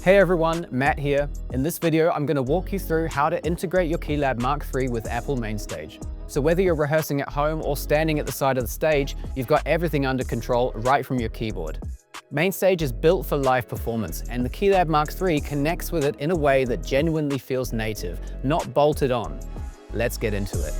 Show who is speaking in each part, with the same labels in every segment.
Speaker 1: Hey everyone, Matt here. In this video, I'm going to walk you through how to integrate your KeyLab mk3 with Apple MainStage. So whether you're rehearsing at home or standing at the side of the stage, you've got everything under control right from your keyboard. MainStage is built for live performance, and the KeyLab mk3 connects with it in a way that genuinely feels native, not bolted on. Let's get into it.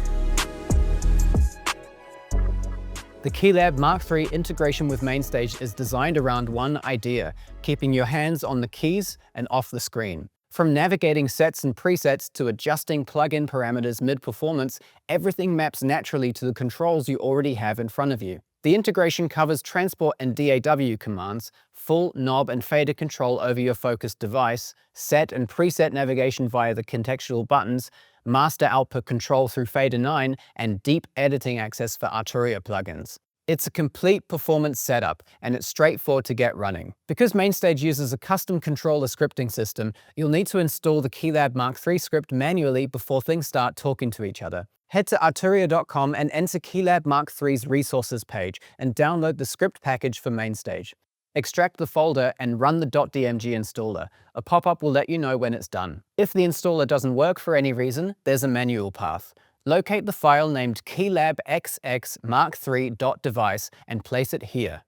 Speaker 1: The KeyLab mk3 integration with MainStage is designed around one idea: keeping your hands on the keys and off the screen. From navigating sets and presets to adjusting plugin parameters mid-performance, everything maps naturally to the controls you already have in front of you. The integration covers transport and DAW commands, full knob and fader control over your focused device, set and preset navigation via the contextual buttons, master output control through Fader 9, and deep editing access for Arturia plugins. It's a complete performance setup, and it's straightforward to get running. Because MainStage uses a custom controller scripting system, you'll need to install the KeyLab mk3 script manually before things start talking to each other. Head to Arturia.com and enter KeyLab mk3's resources page and download the script package for MainStage. Extract the folder and run the .dmg installer. A pop-up will let you know when it's done. If the installer doesn't work for any reason, there's a manual path. Locate the file named KeyLab mk3.device and place it here.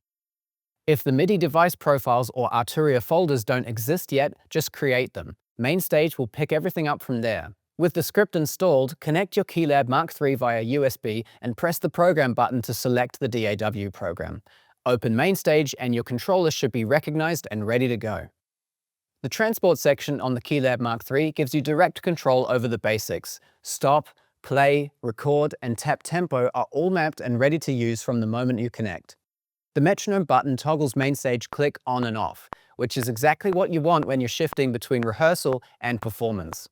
Speaker 1: If the MIDI device profiles or Arturia folders don't exist yet, just create them. MainStage will pick everything up from there. With the script installed, connect your KeyLab mk3 via USB and press the program button to select the DAW program. Open MainStage and your controller should be recognized and ready to go. The transport section on the KeyLab mk3 gives you direct control over the basics. Stop, play, record, and tap tempo are all mapped and ready to use from the moment you connect. The metronome button toggles MainStage click on and off, which is exactly what you want when you're shifting between rehearsal and performance.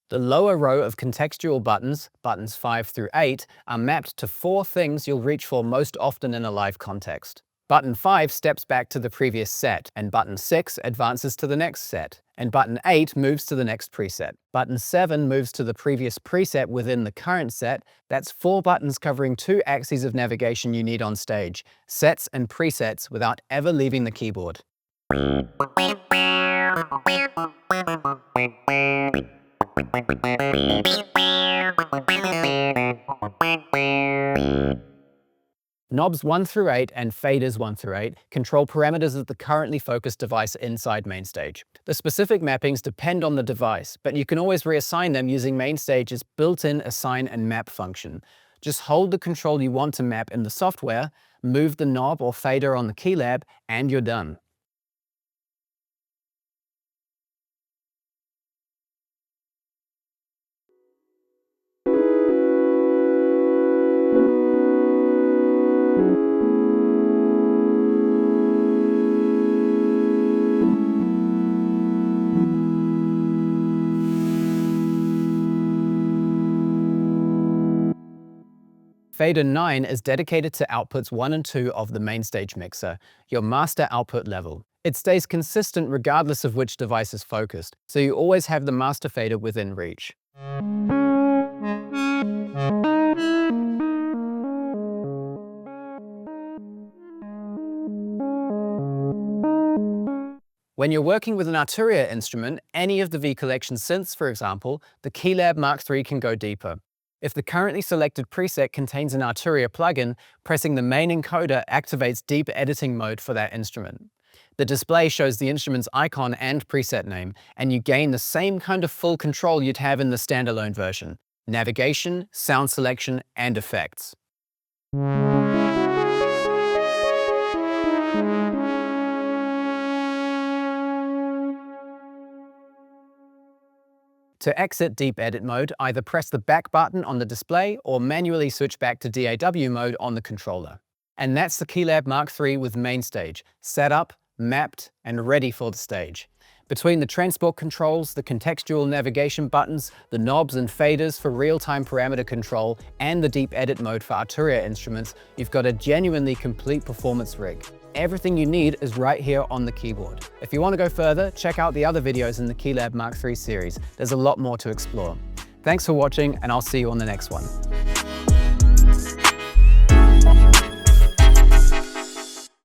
Speaker 1: The lower row of contextual buttons, buttons 5 through 8, are mapped to 4 things you'll reach for most often in a live context. Button 5 steps back to the previous set, and button 6 advances to the next set, and button 8 moves to the next preset. Button 7 moves to the previous preset within the current set. That's 4 buttons covering 2 axes of navigation you need on stage, sets and presets, without ever leaving the keyboard. Knobs 1 through 8 and faders 1 through 8 control parameters of the currently focused device inside MainStage. The specific mappings depend on the device, but you can always reassign them using MainStage's built-in assign and map function. Just hold the control you want to map in the software, move the knob or fader on the KeyLab, and you're done. Fader 9 is dedicated to outputs 1 and 2 of the MainStage mixer, your master output level. It stays consistent regardless of which device is focused, so you always have the master fader within reach. When you're working with an Arturia instrument, any of the V Collection synths, for example, the KeyLab mk3 can go deeper. If the currently selected preset contains an Arturia plugin, pressing the main encoder activates deep editing mode for that instrument. The display shows the instrument's icon and preset name, and you gain the same kind of full control you'd have in the standalone version: navigation, sound selection, and effects. To exit deep edit mode, either press the back button on the display or manually switch back to DAW mode on the controller. And that's the KeyLab mk3 with MainStage, set up, mapped, and ready for the stage. Between the transport controls, the contextual navigation buttons, the knobs and faders for real-time parameter control, and the deep edit mode for Arturia instruments, you've got a genuinely complete performance rig. Everything you need is right here on the keyboard. If you want to go further, check out the other videos in the KeyLab mk3 series. There's a lot more to explore. Thanks for watching, and I'll see you on the next one.